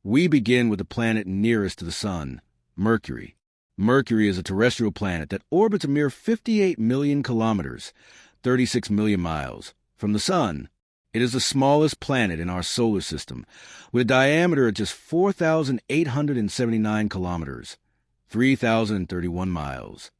We begin with the planet nearest to the Sun, Mercury. Mercury is a terrestrial planet that orbits a mere 58 million kilometers, 36 million miles, from the Sun. It is the smallest planet in our solar system, with a diameter of just 4,879 kilometers, 3,031 miles.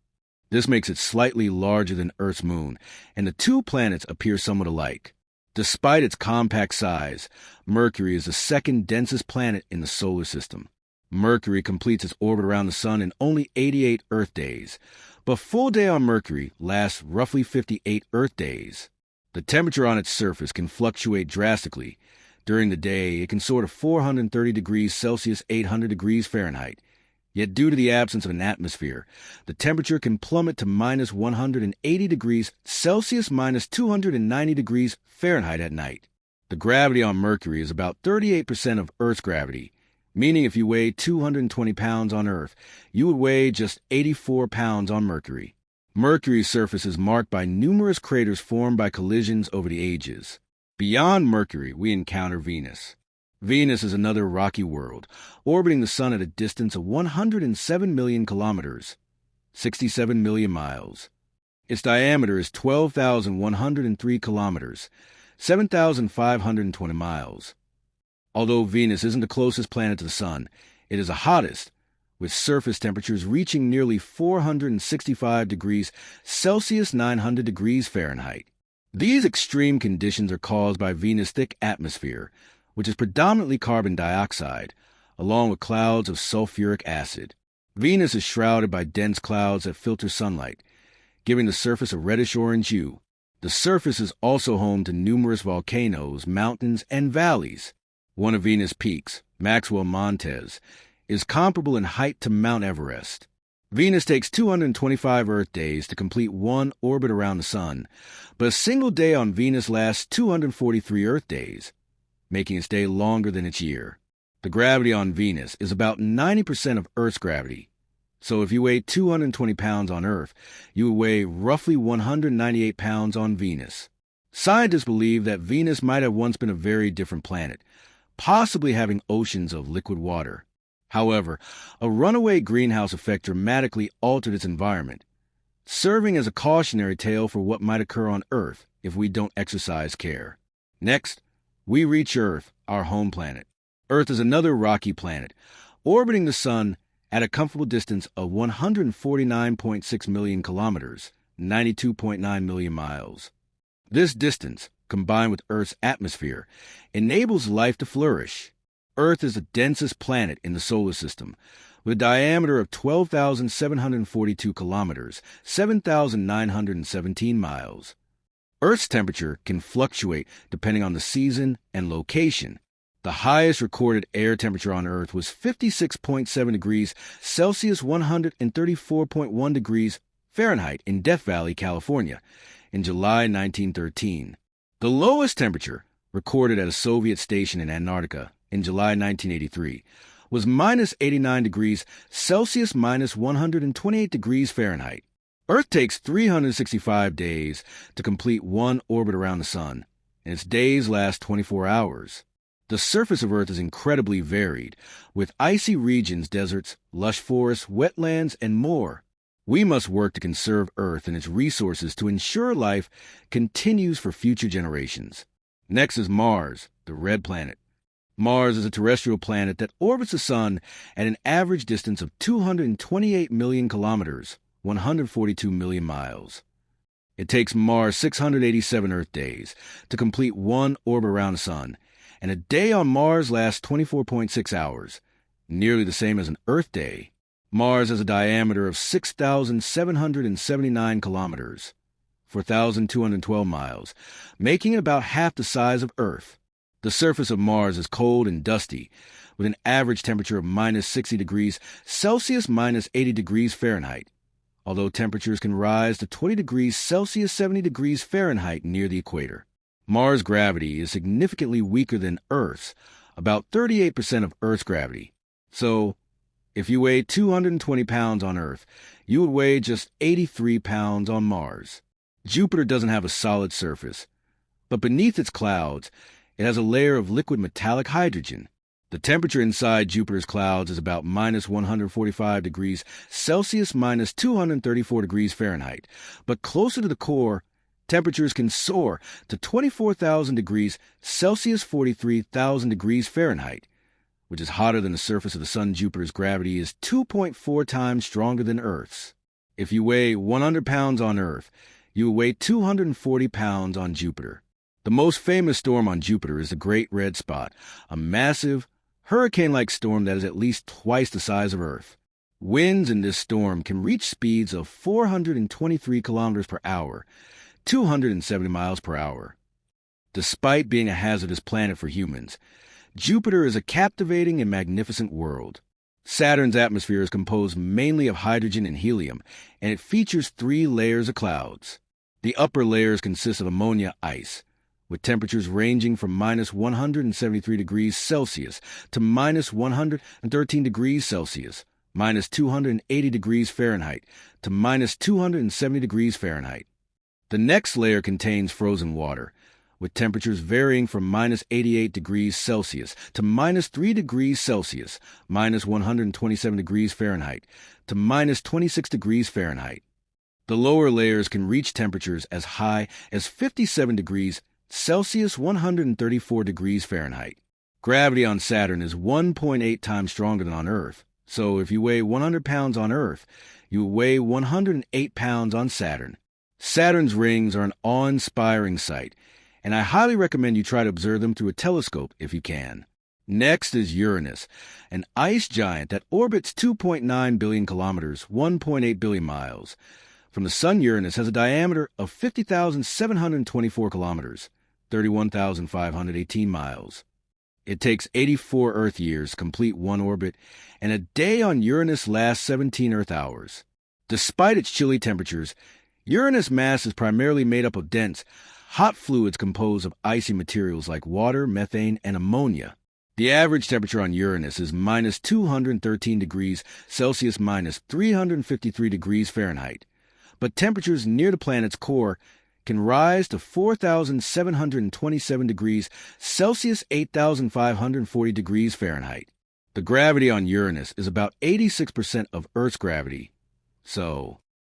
This makes it slightly larger than Earth's moon, and the two planets appear somewhat alike. Despite its compact size, Mercury is the second densest planet in the solar system. Mercury completes its orbit around the Sun in only 88 Earth days, but a full day on Mercury lasts roughly 58 Earth days. The temperature on its surface can fluctuate drastically. During the day, it can soar to 430 degrees Celsius, 800 degrees Fahrenheit. Yet due to the absence of an atmosphere, the temperature can plummet to minus 180 degrees Celsius, minus 290 degrees Fahrenheit at night. The gravity on Mercury is about 38% of Earth's gravity, meaning if you weigh 220 pounds on Earth, you would weigh just 84 pounds on Mercury. Mercury's surface is marked by numerous craters formed by collisions over the ages. Beyond Mercury, we encounter Venus. Venus is another rocky world, orbiting the Sun at a distance of 107 million kilometers, 67 million miles. Its diameter is 12,103 kilometers, 7,520 miles. Although Venus isn't the closest planet to the Sun, it is the hottest, with surface temperatures reaching nearly 465 degrees Celsius, 900 degrees Fahrenheit. These extreme conditions are caused by Venus' thick atmosphere, which is predominantly carbon dioxide, along with clouds of sulfuric acid. Venus is shrouded by dense clouds that filter sunlight, giving the surface a reddish-orange hue. The surface is also home to numerous volcanoes, mountains, and valleys. One of Venus' peaks, Maxwell Montes, is comparable in height to Mount Everest. Venus takes 225 Earth days to complete one orbit around the Sun, but a single day on Venus lasts 243 Earth days, making its day longer than its year. The gravity on Venus is about 90% of Earth's gravity. So if you weigh 220 pounds on Earth, you would weigh roughly 198 pounds on Venus. Scientists believe that Venus might have once been a very different planet, possibly having oceans of liquid water. However, a runaway greenhouse effect dramatically altered its environment, serving as a cautionary tale for what might occur on Earth if we don't exercise care. Next, we reach Earth, our home planet. Earth is another rocky planet, orbiting the Sun at a comfortable distance of 149.6 million kilometers, 92.9 million miles. This distance, combined with Earth's atmosphere, enables life to flourish. Earth is the densest planet in the solar system, with a diameter of 12,742 kilometers, 7,917 miles. Earth's temperature can fluctuate depending on the season and location. The highest recorded air temperature on Earth was 56.7 degrees Celsius, 134.1 degrees Fahrenheit in Death Valley, California, in July 1913. The lowest temperature, recorded at a Soviet station in Antarctica in July 1983, was minus 89 degrees Celsius, minus 128 degrees Fahrenheit. Earth takes 365 days to complete one orbit around the Sun, and its days last 24 hours. The surface of Earth is incredibly varied, with icy regions, deserts, lush forests, wetlands, and more. We must work to conserve Earth and its resources to ensure life continues for future generations. Next is Mars, the red planet. Mars is a terrestrial planet that orbits the Sun at an average distance of 228 million kilometers, 142 million miles. It takes Mars 687 Earth days to complete one orbit around the Sun, and a day on Mars lasts 24.6 hours, nearly the same as an Earth day. Mars has a diameter of 6,779 kilometers, 4,212 miles, making it about half the size of Earth. The surface of Mars is cold and dusty, with an average temperature of minus 60 degrees Celsius, minus 80 degrees Fahrenheit, although temperatures can rise to 20 degrees Celsius, 70 degrees Fahrenheit near the equator. Mars' gravity is significantly weaker than Earth's, about 38% of Earth's gravity. So, if you weigh 220 pounds on Earth, you would weigh just 83 pounds on Mars. Jupiter doesn't have a solid surface, but beneath its clouds, it has a layer of liquid metallic hydrogen. The temperature inside Jupiter's clouds is about minus 145 degrees Celsius, minus 234 degrees Fahrenheit. But closer to the core, temperatures can soar to 24,000 degrees Celsius, 43,000 degrees Fahrenheit, which is hotter than the surface of the Sun. Jupiter's gravity is 2.4 times stronger than Earth's. If you weigh 100 pounds on Earth, you weigh 240 pounds on Jupiter. The most famous storm on Jupiter is the Great Red Spot, a massive, hurricane-like storm that is at least twice the size of Earth. Winds in this storm can reach speeds of 423 kilometers per hour, 270 miles per hour. Despite being a hazardous planet for humans, Jupiter is a captivating and magnificent world. Saturn's atmosphere is composed mainly of hydrogen and helium, and it features 3 layers of clouds. The upper layers consist of ammonia ice, with temperatures ranging from minus 173 degrees Celsius to minus 113 degrees Celsius, minus 280 degrees Fahrenheit to minus 270 degrees Fahrenheit. The next layer contains frozen water, with temperatures varying from minus 88 degrees Celsius to minus 3 degrees Celsius, minus 127 degrees Fahrenheit to minus 26 degrees Fahrenheit. The lower layers can reach temperatures as high as 57 degrees Celsius, 134 degrees Fahrenheit. Gravity on Saturn is 1.8 times stronger than on Earth, so if you weigh 100 pounds on Earth, you weigh 108 pounds on Saturn. Saturn's rings are an awe-inspiring sight, and I highly recommend you try to observe them through a telescope if you can. Next is Uranus, an ice giant that orbits 2.9 billion kilometers, 1.8 billion miles. From the Sun, Uranus has a diameter of 50,724 kilometers, 31,518 miles. It takes 84 Earth years to complete one orbit, and a day on Uranus lasts 17 Earth hours. Despite its chilly temperatures, Uranus' mass is primarily made up of dense, hot fluids composed of icy materials like water, methane, and ammonia. The average temperature on Uranus is minus 213 degrees Celsius, minus 353 degrees Fahrenheit. But temperatures near the planet's core can rise to 4,727 degrees Celsius, 8,540 degrees Fahrenheit. The gravity on Uranus is about 86% of Earth's gravity. So,